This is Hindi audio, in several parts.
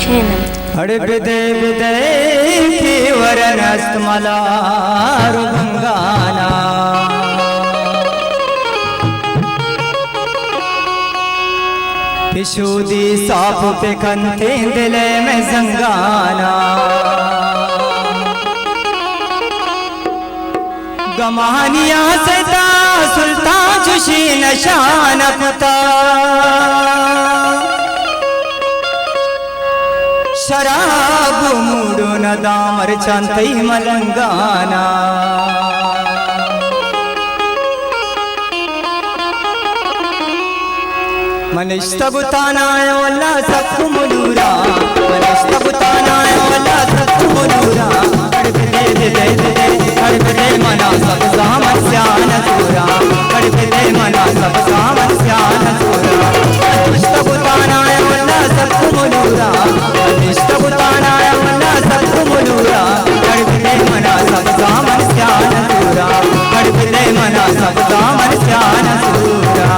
हड़प दे की वरनस्त मला रुगंगाना पिशूदी साफ पे कंथे दिले में जंगाना गमानिया सदा सुल्तान जुशी नशान पुता शराब मूडो न दामर चंतई मलंगाना मनिष्ठबुताना वल्ला सबको मुलूरा मनिष्ठबुताना वल्ला सबको मुलूरा हड़प दे मना सब सामन स्यान सूरा हड़प दे मना सब सामन स्यान सूरा मनिष्ठबुताना वल्ला सबको मुलूरा मनिष्ठबुताना वल्ला सबको मुलूरा हड़प दे मना सब सामन स्यान सूरा हड़प दे मना सब सामन स्यान सूरा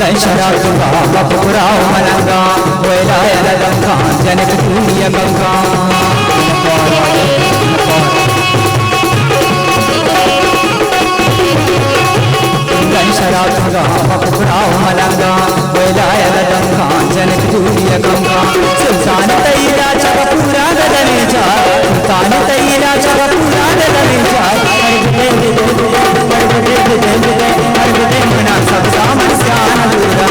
गण शराब का बपुराव मलंगा वेला यलदंगा जनक तूनिय गंगा गण शराब का बपुराव मलंगा वेला यलदंगा जनक तूनिय गंगा सुल्तान तैरा चबपुरा गदने जा सुल्तान तैरा चबपुरा गदने जा मना सब सामन स्यान दूरा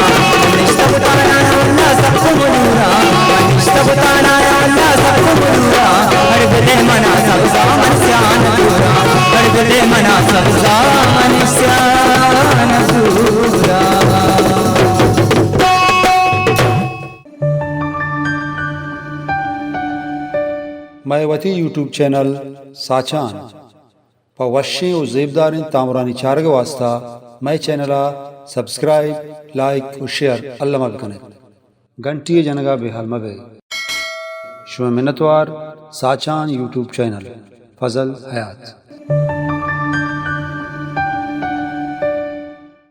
निष्ठ बताना अल्लाह सबको मुनूरा निष्ठ बताना अल्लाह सबको मुनूरा हर गले मना सब सामन स्यान दूरा हर गले मना सब सामन स्यान दूरा। मायावती यूट्यूब चैनल साचान पवश्य और जेबदार तामरानी चारग वास्ता मैं चैनल सब्सक्राइब लाइक और शेयर अल्लाह मबकने घंटी जनगा बेहाल मबे शुभ मिन्नतवार साचान यूट्यूब चैनल फजल हयात।